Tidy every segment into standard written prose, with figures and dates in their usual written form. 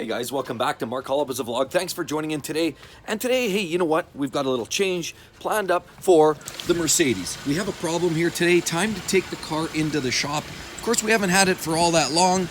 Hey guys, welcome back to Mark Holub's Vlog. Thanks for joining in today. And today, hey, you know what? We've got a little change planned up for the Mercedes. We have a problem here today. Time to take the car into the shop. Of course, we haven't had it for all that long.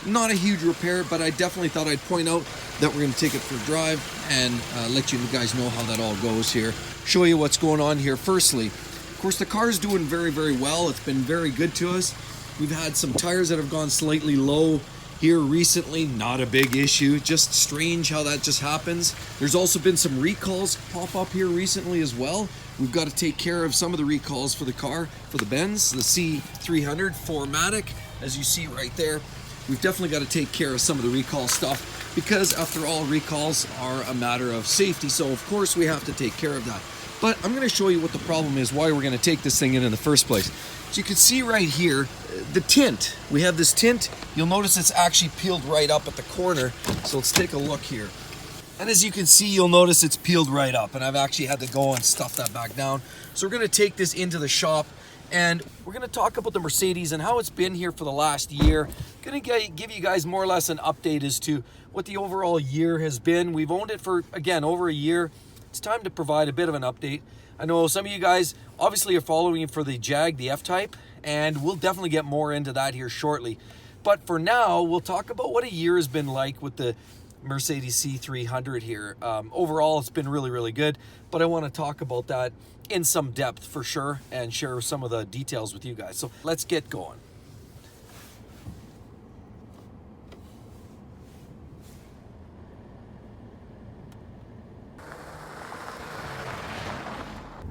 Not a huge repair, but I definitely thought I'd point out that we're going to take it for a drive and let you guys know how that all goes here. Show you what's going on here. Firstly, of course, the car is doing very, very well. It's been very good to us. We've had some tires that have gone slightly low here recently, not a big issue, just strange how that just happens. There's also been some recalls pop up here recently as well. We've got to take care of some of the recalls for the car, for the Benz, the C300 4MATIC, as you see right there. We've definitely got to take care of some of the recall stuff because after all, recalls are a matter of safety, so of course we have to take care of that. But I'm going to show you what the problem is, why we're going to take this thing in the first place. So you can see right here, the tint. We have this tint. You'll notice it's actually peeled right up at the corner. So let's take a look here. And as you can see, you'll notice it's peeled right up. And I've actually had to go and stuff that back down. So we're going to take this into the shop. And we're going to talk about the Mercedes and how it's been here for the last year. Going to give you guys more or less an update as to what the overall year has been. We've owned it for, again, over a year. It's time to provide a bit of an update. I know some of you guys obviously are following for the Jag, the F-Type, and we'll definitely get more into that here shortly. But for now, we'll talk about what a year has been like with the Mercedes C300 here. Overall, it's been really, really good, but I want to talk about that in some depth for sure and share some of the details with you guys. So let's get going.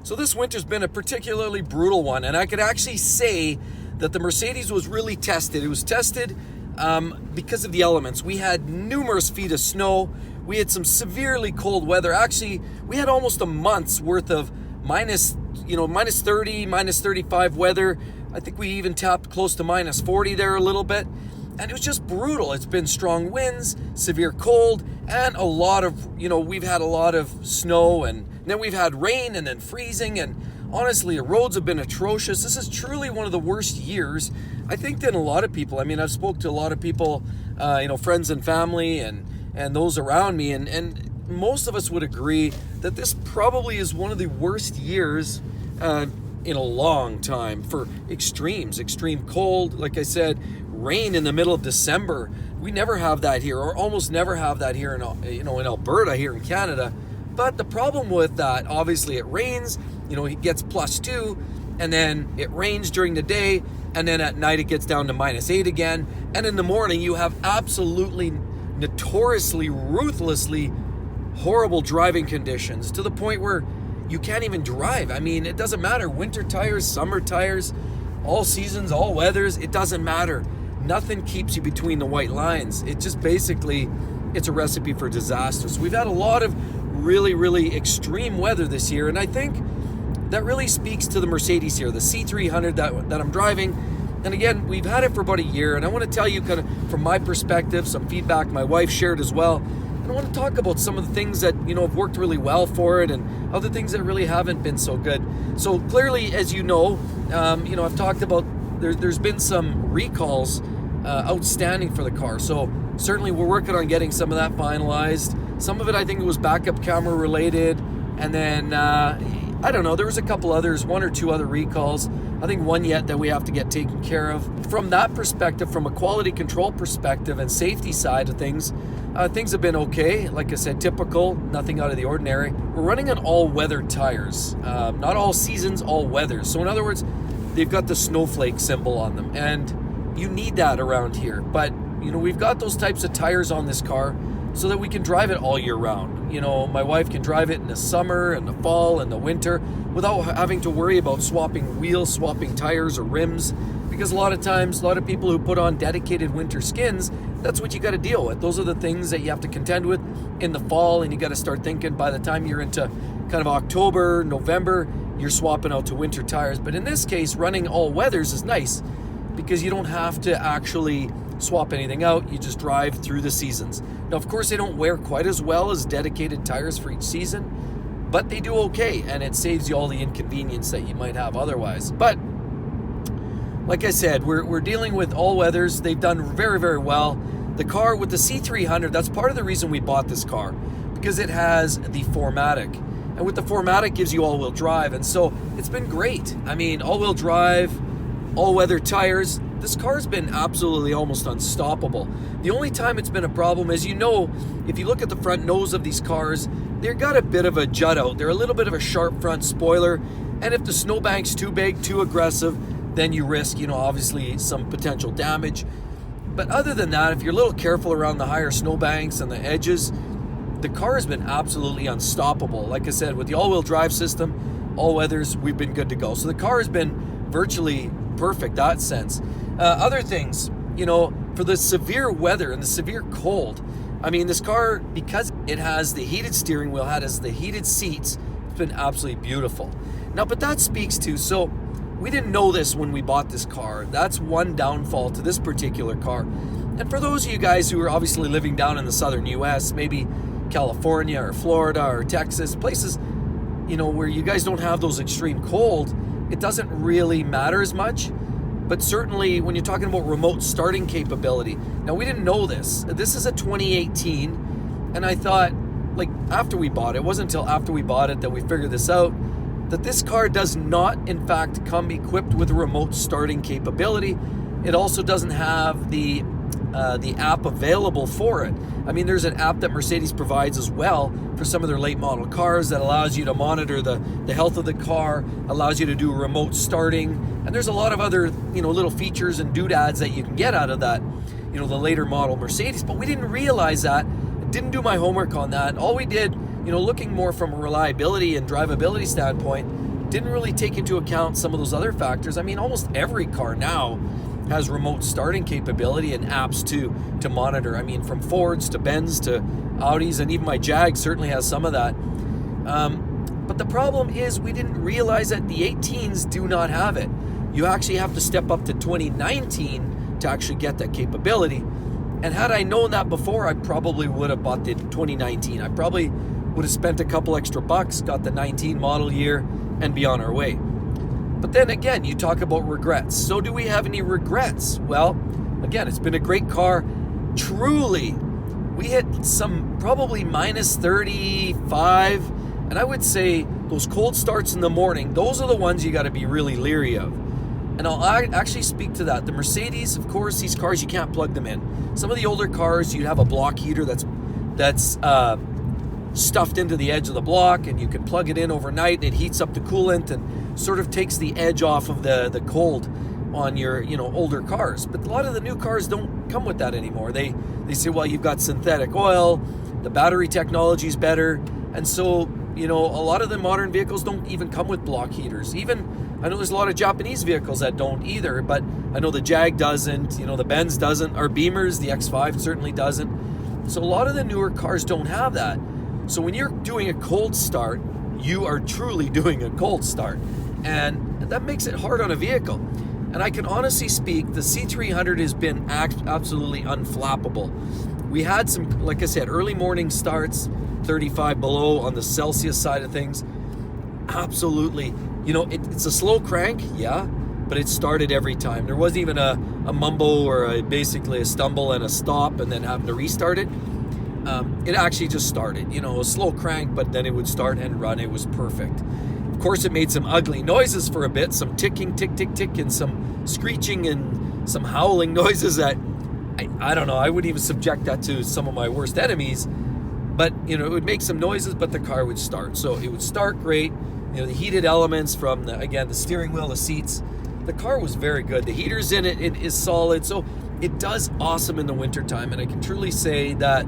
So this winter's been a particularly brutal one, and I could actually say that the Mercedes was really tested. It was tested because of the elements. We had numerous feet of snow. We had some severely cold weather. Actually, we had almost a month's worth of minus 30, minus 35 weather. I think we even tapped close to minus 40 there a little bit. And it was just brutal. It's been strong winds, severe cold, and a lot of, we've had a lot of snow, and then we've had rain and then freezing, and honestly, the roads have been atrocious. This is truly one of the worst years, I think, than a lot of people. I mean, I've spoke to a lot of people, friends and family and those around me, and most of us would agree that this probably is one of the worst years in a long time for extreme cold. Like I said, rain in the middle of December. We never have that here, or almost never have that here in Alberta, here in Canada. But the problem with that, obviously it rains, it gets +2, and then it rains during the day, and then at night it gets down to -8 again, and in the morning you have absolutely notoriously, ruthlessly horrible driving conditions to the point where you can't even drive. I mean, it doesn't matter, winter tires, summer tires, all seasons, all weathers, it doesn't matter. Nothing keeps you between the white lines. It just basically, it's a recipe for disaster. So we've had a lot of really, really extreme weather this year, and I think that really speaks to the Mercedes here, the C300 that I'm driving. And again, we've had it for about a year, and I want to tell you kind of from my perspective, some feedback my wife shared as well. And I want to talk about some of the things that, have worked really well for it and other things that really haven't been so good. So clearly, as you know, I've talked about there's been some recalls outstanding for the car. So certainly we're working on getting some of that finalized. Some of it, I think it was backup camera related. And then, I don't know, there was a couple others, one or two other recalls. I think one yet that we have to get taken care of. From that perspective, from a quality control perspective and safety side of things, things have been okay. Like I said, typical, nothing out of the ordinary. We're running on all-weather tires, not all seasons, all weathers. So in other words, they've got the snowflake symbol on them, and you need that around here. But, we've got those types of tires on this car so that we can drive it all year round. My wife can drive it in the summer and the fall and the winter without having to worry about swapping wheels, swapping tires or rims, because a lot of times, a lot of people who put on dedicated winter skins, that's what you got to deal with. Those are the things that you have to contend with in the fall, and you got to start thinking by the time you're into kind of October, November, you're swapping out to winter tires. But in this case, running all weathers is nice because you don't have to actually swap anything out. You just drive through the seasons. Now, of course, they don't wear quite as well as dedicated tires for each season, but they do okay, and it saves you all the inconvenience that you might have otherwise. But like I said, we're dealing with all weathers. They've done very, very well. the car with the C300, that's part of the reason we bought this car, because it has the 4MATIC. And with the 4MATIC gives you all-wheel drive. And so it's been great. I mean, all-wheel drive, all-weather tires. This car's been absolutely almost unstoppable. The only time it's been a problem is, you know, if you look at the front nose of these cars, they've got a bit of a jut out. They're a little bit of a sharp front spoiler. And if the snowbank's too big, too aggressive, then you risk, you know, obviously some potential damage. But other than that, if you're a little careful around the higher snowbanks and the edges, the car has been absolutely unstoppable. Like I said, with the all-wheel drive system, all weathers, we've been good to go. So the car has been virtually perfect that sense. Other things, you know, for the severe weather and the severe cold, I mean, this car, because it has the heated steering wheel, has the heated seats, it's been absolutely beautiful. Now, but that speaks to, so we didn't know this when we bought this car. That's one downfall to this particular car. And for those of you guys who are obviously living down in the southern US, maybe California or Florida or Texas, places, you know, where you guys don't have those extreme cold, it doesn't really matter as much. But certainly when you're talking about remote starting capability, now we didn't know this. This is a 2018, and I thought, like, after we bought it, it wasn't until after we bought it that we figured this out, that this car does not, in fact, come equipped with a remote starting capability. It also doesn't have the app available for it. I mean, there's an app that Mercedes provides as well for some of their late model cars that allows you to monitor the health of the car, allows you to do remote starting, and there's a lot of other, you know, little features and doodads that you can get out of that, you know, the later model Mercedes. But we didn't realize that. I didn't do my homework on that. All we did, you know, looking more from a reliability and drivability standpoint, didn't really take into account some of those other factors. I mean, almost every car now has remote starting capability and apps to monitor. I mean, from Fords to Benz to Audis, and even my Jag certainly has some of that. But the problem is we didn't realize that the 18s do not have it. You actually have to step up to 2019 to actually get that capability. And had I known that before, I probably would have bought the 2019. I probably would have spent a couple extra bucks, got the 19 model year, and be on our way. But then again, you talk about regrets. So do we have any regrets? Well, again, it's been a great car. Truly, we hit some probably minus 35. And I would say those cold starts in the morning, those are the ones you got to be really leery of. And I'll actually speak to that. The Mercedes, of course, these cars, you can't plug them in. Some of the older cars, you have a block heater that's stuffed into the edge of the block, and you can plug it in overnight, and it heats up the coolant and sort of takes the edge off of the cold on your, you know, older cars. But a lot of the new cars don't come with that anymore. They say, well, you've got synthetic oil, the battery technology is better, and so, you know, a lot of the modern vehicles don't even come with block heaters. Even, I know there's a lot of Japanese vehicles that don't either, but I know the Jag doesn't, you know, the Benz doesn't, our Beamers, the X5 certainly doesn't. So a lot of the newer cars don't have that. So when you're doing a cold start, you are truly doing a cold start. And that makes it hard on a vehicle. And I can honestly speak, the C300 has been absolutely unflappable. We had some, like I said, early morning starts, 35 below on the Celsius side of things. Absolutely. You know, it's a slow crank, yeah, but it started every time. There wasn't even a mumble or basically a stumble and a stop and then having to restart it. It actually just started, you know, a slow crank, but then it would start and run. It was perfect. Of course, it made some ugly noises for a bit, some ticking, tick, tick, tick, and some screeching and some howling noises that, I don't know, I wouldn't even subject that to some of my worst enemies. But, you know, it would make some noises, but the car would start. So it would start great. You know, the heated elements from, the steering wheel, the seats. The car was very good. The heaters in it is solid. So it does awesome in the wintertime. And I can truly say that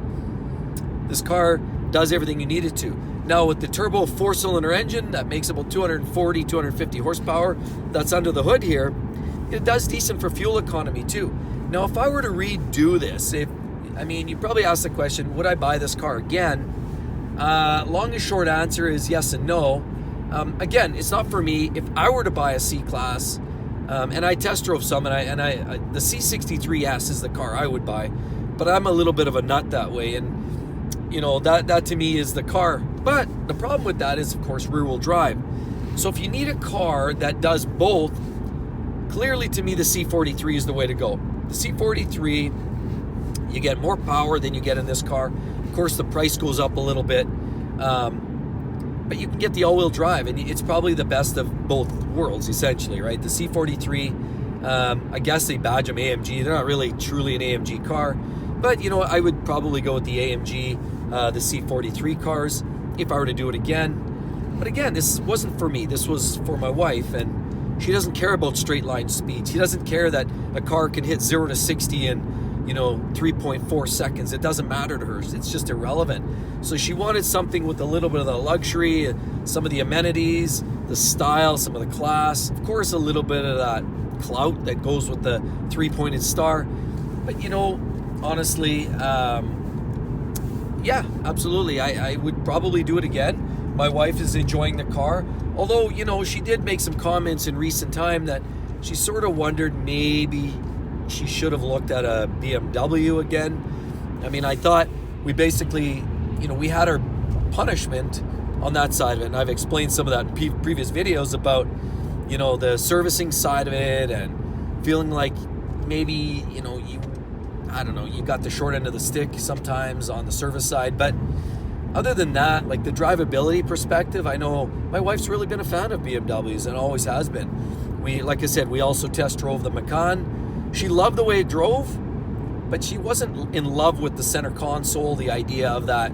this car does everything you need it to. Now, with the turbo 4-cylinder engine that makes about 240, 250 horsepower, that's under the hood here, it does decent for fuel economy too. Now, if I were to redo this, you probably asked the question, would I buy this car again? Long and short answer is yes and no. Again, it's not for me. If I were to buy a C-Class, and I test drove some, and the C63S is the car I would buy, but I'm a little bit of a nut that way, and you know, that to me is the car. But the problem with that is, of course, rear-wheel drive. So if you need a car that does both, clearly to me the C43 is the way to go. The C43, You get more power than you get in this car. Of course, the price goes up a little bit, but you can get the all-wheel drive, and it's probably the best of both worlds, essentially, right? The C43, I guess they badge them AMG. They're not really truly an AMG car, but I would probably go with the AMG, the C43 cars if I were to do it again. But again, this wasn't for me. This was for my wife, and she doesn't care about straight line speed. She doesn't care that a car can hit 0 to 60 in 3.4 seconds. It doesn't matter to her. It's just irrelevant. So she wanted something with a little bit of the luxury, some of the amenities, the style, some of the class, of course a little bit of that clout that goes with the 3-pointed star. But honestly, yeah, absolutely, I would probably do it again. My wife is enjoying the car, although she did make some comments in recent time that she sort of wondered maybe she should have looked at a BMW again. I mean, I thought we basically, we had our punishment on that side of it, and I've explained some of that in previous videos about, the servicing side of it, and feeling like maybe, you got the short end of the stick sometimes on the service side. But other than that, like the drivability perspective, I know my wife's really been a fan of BMWs and always has been. Like I said, we also test drove the Macan. She loved the way it drove, but she wasn't in love with the center console, the idea of that,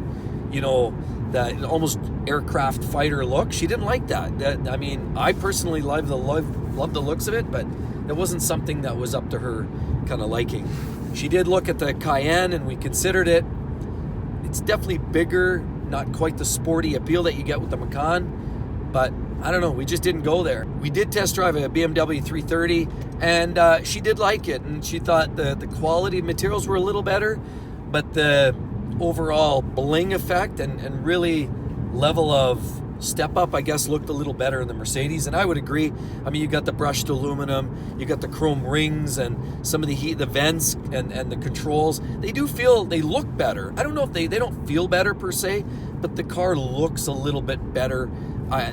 that almost aircraft fighter look. She didn't like that. I mean, I personally love the looks of it, but it wasn't something that was up to her kind of liking. She did look at the Cayenne, and we considered it. It's definitely bigger, not quite the sporty appeal that you get with the Macan, but I don't know, we just didn't go there. We did test drive a BMW 330, and she did like it, and she thought the quality of materials were a little better, but the overall bling effect and really level of step up, I guess, looked a little better in the Mercedes, and I would agree. I mean, you got the brushed aluminum, you got the chrome rings, and some of the heat, the vents, and the controls. They look better. I don't know if they don't feel better per se, but the car looks a little bit better,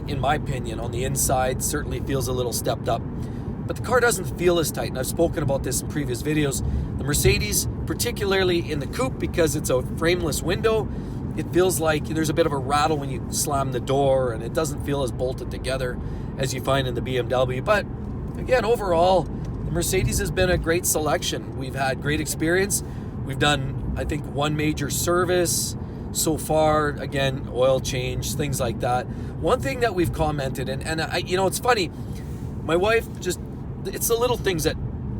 in my opinion, on the inside. Certainly feels a little stepped up, but the car doesn't feel as tight, and I've spoken about this in previous videos. The Mercedes, particularly in the coupe, because it's a frameless window, it feels like there's a bit of a rattle when you slam the door, and it doesn't feel as bolted together as you find in the BMW. But again, overall, the Mercedes has been a great selection. We've had great experience. We've done, I think, one major service so far. Again, oil change, things like that. One thing that we've commented, and it's funny, my wife it's the little things that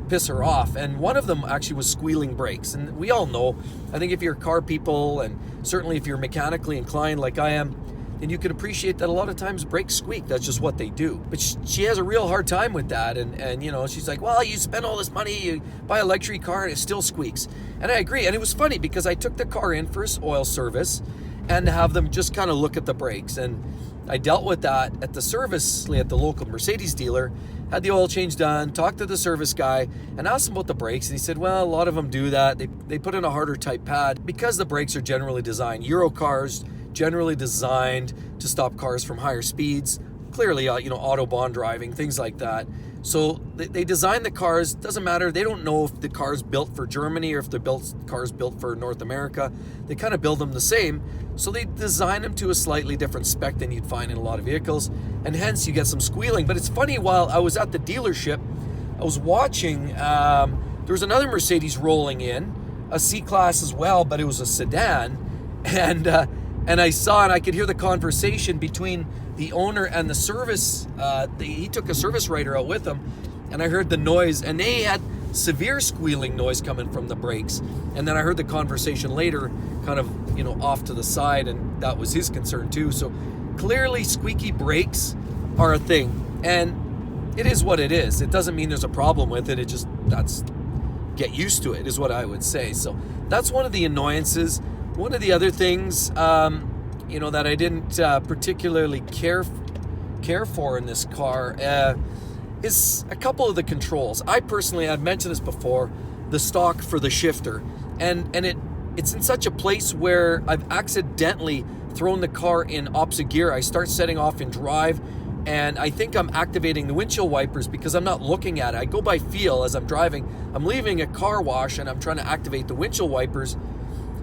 piss her off, and one of them actually was squealing brakes. And we all know, I think if you're car people, and certainly if you're mechanically inclined like I am, then you can appreciate that a lot of times brakes squeak. That's just what they do. But she has a real hard time with that, and she's like, well, you spend all this money, you buy a luxury car, and it still squeaks. And I agree. And it was funny because I took the car in for its oil service and have them just kind of look at the brakes, and I dealt with that at the service at the local Mercedes dealer. Had the oil change done, talked to the service guy, and asked him about the brakes, and he said, well, a lot of them do that. They put in a harder type pad because the brakes are generally designed. Euro cars generally designed to stop cars from higher speeds. Clearly, Autobahn driving, things like that. So they design the cars. Doesn't matter. They don't know if the car's built for Germany or if the car's built for North America. They kind of build them the same. So they design them to a slightly different spec than you'd find in a lot of vehicles, and hence you get some squealing. But it's funny, while I was at the dealership, I was watching, there was another Mercedes rolling in, a C-Class as well, but it was a sedan, and I saw, and I could hear the conversation between the owner and the service. He took a service writer out with him, and I heard the noise, and they had severe squealing noise coming from the brakes. And then I heard the conversation later, kind of, off to the side, and that was his concern too. So clearly squeaky brakes are a thing, and it is what it is. It doesn't mean there's a problem with it. Get used to it is what I would say. So that's one of the annoyances. One of the other things, that I didn't particularly care for in this car is a couple of the controls. I personally, I've mentioned this before, the stock for the shifter, and it's in such a place where I've accidentally thrown the car in opposite gear. I start setting off in drive, And I think I'm activating the windshield wipers because I'm not looking at it. I go by feel as I'm driving. I'm leaving a car wash and I'm trying to activate the windshield wipers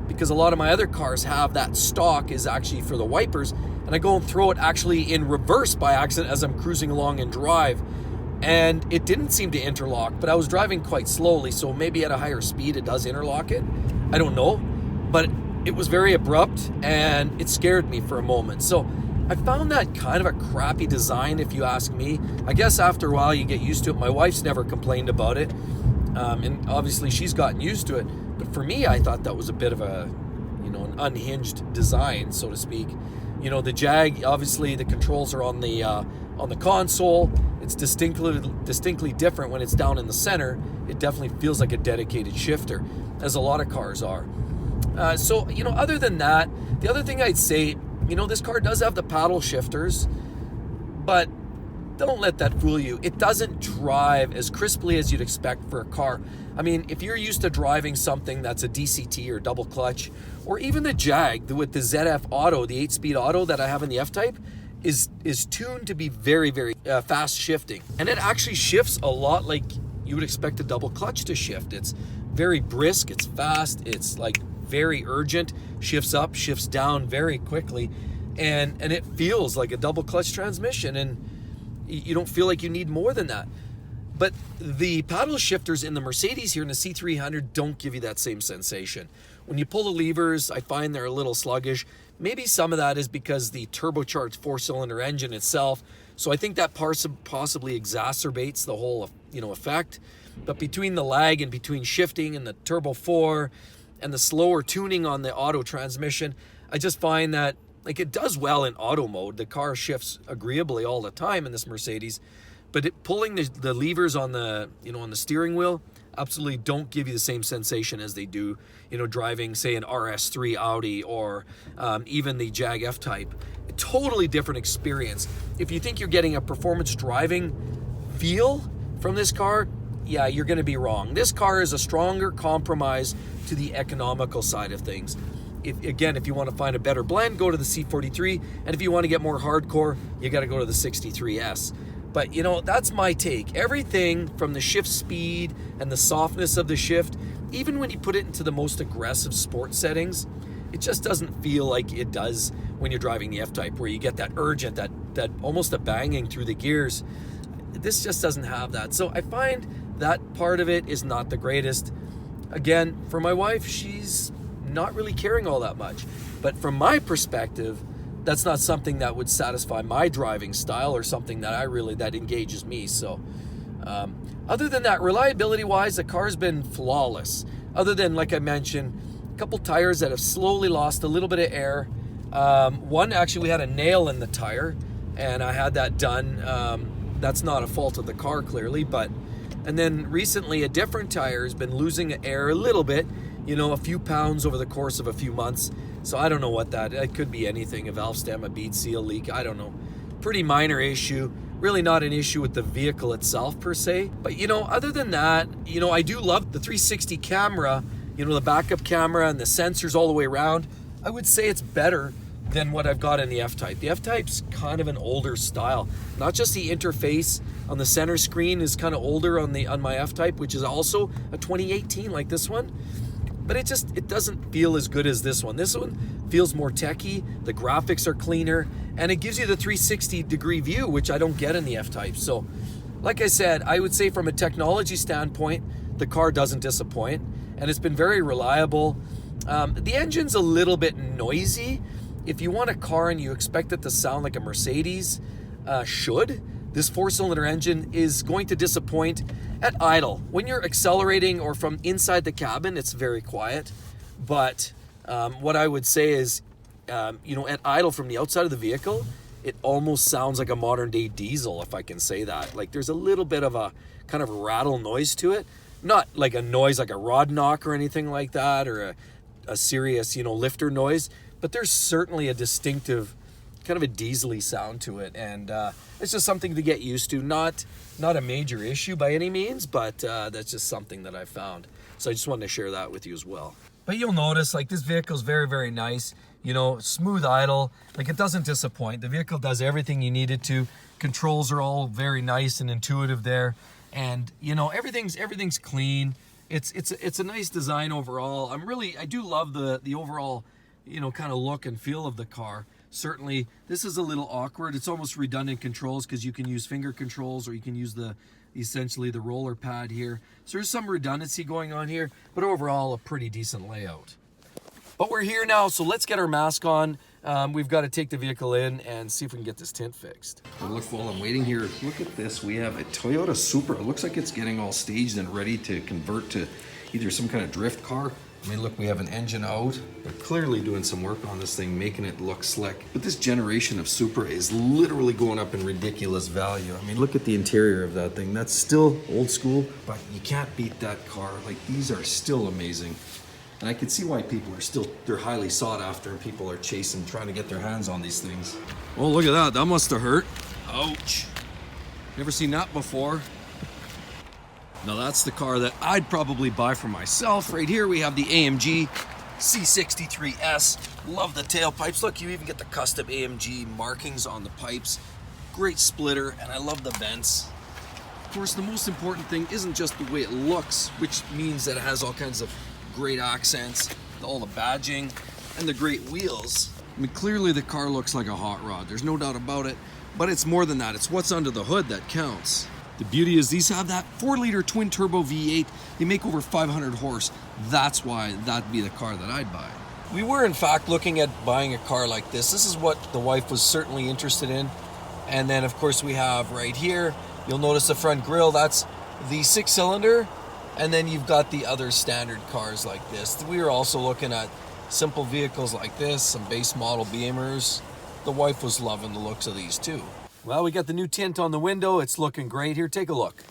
because a lot of my other cars have that stock is actually for the wipers. And I go and throw it actually in reverse by accident as I'm cruising along in drive. And it didn't seem to interlock, but I was driving quite slowly. So maybe at a higher speed, it does interlock it. I don't know. But it was very abrupt and it scared me for a moment. So I found that kind of a crappy design, if you ask me. I guess after a while you get used to it. My wife's never complained about it, and obviously she's gotten used to it. But for me, I thought that was a bit of a, an unhinged design, so to speak. The Jag, obviously the controls are on the console. It's distinctly different when it's down in the center. It definitely feels like a dedicated shifter, as a lot of cars are. So other than that, the other thing I'd say, this car does have the paddle shifters, but don't let that fool you. It doesn't drive as crisply as you'd expect for a car. I mean, if you're used to driving something that's a DCT or double clutch, or even the Jag with the ZF Auto, the 8-speed auto that I have in the F-Type, is tuned to be very, very fast shifting. And it actually shifts a lot like you would expect a double clutch to shift. It's very brisk, it's fast, it's like very urgent, shifts up, shifts down very quickly, and it feels like a double clutch transmission, and you don't feel like you need more than that. But the paddle shifters in the Mercedes here in the C300 don't give you that same sensation. When you pull the levers, I find they're a little sluggish. Maybe some of that is because the turbocharged 4-cylinder engine itself, so I think that possibly exacerbates the whole effect. But between the lag and between shifting and the Turbo 4 and the slower tuning on the auto transmission, I just find that it does well in auto mode. The car shifts agreeably all the time in this Mercedes, but pulling the levers on the on the steering wheel absolutely don't give you the same sensation as they do driving, say, an RS3 Audi or even the Jag F-Type. A totally different experience. If you think you're getting a performance driving feel from this car, yeah, you're going to be wrong. This car is a stronger compromise to the economical side of things. If you want to find a better blend, go to the C43, and if you want to get more hardcore, you got to go to the 63S. But that's my take. Everything from the shift speed and the softness of the shift, even when you put it into the most aggressive sport settings, it just doesn't feel like it does when you're driving the F-Type, where you get that urgent, that almost a banging through the gears. This just doesn't have that. So I find that part of it is not the greatest. Again, for my wife, she's not really caring all that much. But from my perspective, that's not something that would satisfy my driving style or something that engages me. So other than that, reliability-wise, the car's been flawless. Other than, like I mentioned, a couple tires that have slowly lost a little bit of air. One, actually, we had a nail in the tire, and I had that done. That's not a fault of the car, clearly, and then recently a different tire has been losing air a little bit, a few pounds over the course of a few months. So I don't know what it could be anything, a valve stem, a bead seal leak, I don't know. Pretty minor issue, really not an issue with the vehicle itself per se. But other than that, I do love the 360 camera, the backup camera and the sensors all the way around. I would say it's better than what I've got in the F-Type. The F-Type's kind of an older style. Not just the interface on the center screen is kind of older on my F-Type, which is also a 2018 like this one. But it doesn't feel as good as this one. This one feels more techy, the graphics are cleaner, and it gives you the 360-degree view, which I don't get in the F-Type. So, like I said, I would say from a technology standpoint, the car doesn't disappoint, and it's been very reliable. The engine's a little bit noisy. If you want a car and you expect it to sound like a Mercedes this 4-cylinder engine is going to disappoint at idle. When you're accelerating or from inside the cabin, it's very quiet. But what I would say is, at idle from the outside of the vehicle, it almost sounds like a modern day diesel, if I can say that. Like there's a little bit of a kind of rattle noise to it. Not like a noise like a rod knock or anything like that, or a serious, lifter noise. But there's certainly a distinctive kind of a diesel-y sound to it, and it's just something to get used to. Not a major issue by any means, but that's just something that I found. So I just wanted to share that with you as well. But you'll notice, this vehicle is very, very nice. You know, smooth idle, like it doesn't disappoint. The vehicle does everything you need it to. Controls are all very nice and intuitive there. And you know, everything's clean. It's a nice design overall. I do love the overall, you know, kind of look and feel of the car. Certainly, this is a little awkward. It's almost redundant controls because you can use finger controls or you can use essentially the roller pad here. So there's some redundancy going on here, but overall a pretty decent layout. But we're here now, so let's get our mask on. We've got to take the vehicle in and see if we can get this tint fixed. But look, while I'm waiting here, look at this. We have a Toyota Supra. It looks like it's getting all staged and ready to convert to either some kind of drift car. I mean, look, we have an engine out. They're clearly doing some work on this thing, making it look slick. But this generation of Supra is literally going up in ridiculous value. I mean, look at the interior of that thing. That's still old school, but you can't beat that car. Like, these are still amazing. And I can see why people are they're highly sought after and people are trying to get their hands on these things. Oh, look at that. That must have hurt. Ouch. Never seen that before. Now that's the car that I'd probably buy for myself. Right here we have the AMG C63S. Love the tailpipes. Look, you even get the custom AMG markings on the pipes. Great splitter, and I love the vents. Of course, the most important thing isn't just the way it looks, which means that it has all kinds of great accents, all the badging, and the great wheels. I mean, clearly the car looks like a hot rod. There's no doubt about it, but it's more than that. It's what's under the hood that counts. The beauty is these have that 4-liter twin-turbo V8. They make over 500 horse. That's why that'd be the car that I'd buy. We were, in fact, looking at buying a car like this. This is what the wife was certainly interested in. And then, of course, we have right here, you'll notice the front grille. That's the 6-cylinder. And then you've got the other standard cars like this. We were also looking at simple vehicles like this, some base model Beamers. The wife was loving the looks of these too. Well, we got the new tint on the window. It's looking great. Here, take a look.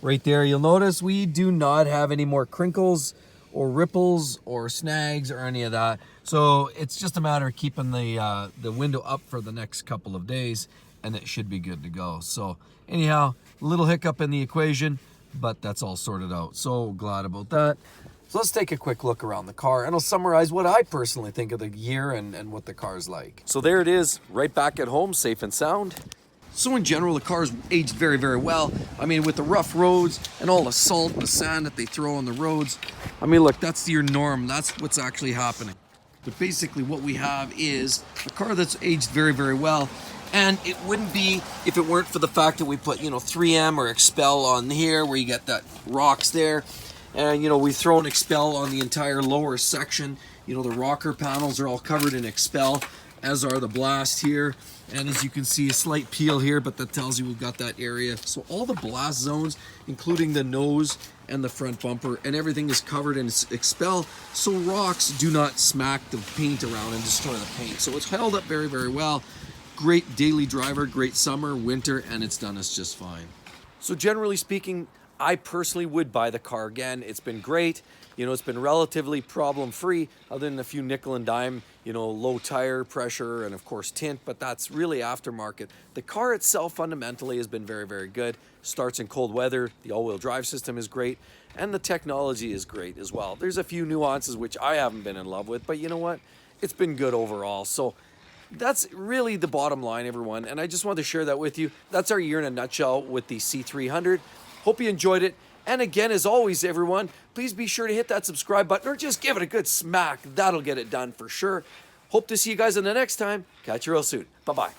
Right there, you'll notice we do not have any more crinkles or ripples or snags or any of that. So it's just a matter of keeping the window up for the next couple of days and it should be good to go. So anyhow, a little hiccup in the equation, but that's all sorted out. So glad about that. So let's take a quick look around the car and I'll summarize what I personally think of the year and what the car's like. So there it is, right back at home, safe and sound. So in general, the car's aged very, very well. I mean, with the rough roads and all the salt, the sand that they throw on the roads. I mean, look, that's your norm. That's what's actually happening. But basically what we have is a car that's aged very, very well. And it wouldn't be if it weren't for the fact that we put, 3M or Expel on here where you get that rocks there. And, we've thrown Expel on the entire lower section. The rocker panels are all covered in Expel, as are the blast here. And as you can see, a slight peel here, but that tells you we've got that area. So all the blast zones, including the nose and the front bumper, and everything is covered in Expel, so rocks do not smack the paint around and destroy the paint. So it's held up very, very well. Great daily driver, great summer, winter, and it's done us just fine. So generally speaking, I personally would buy the car again. It's been great. It's been relatively problem-free, other than a few nickel and dime, low tire pressure and of course tint, but that's really aftermarket. The car itself fundamentally has been very, very good. Starts in cold weather, the all-wheel drive system is great, and the technology is great as well. There's a few nuances which I haven't been in love with, but you know what? It's been good overall. So that's really the bottom line, everyone, and I just wanted to share that with you. That's our year in a nutshell with the C300. Hope you enjoyed it. And again, as always, everyone, please be sure to hit that subscribe button or just give it a good smack. That'll get it done for sure. Hope to see you guys in the next time. Catch you real soon. Bye-bye.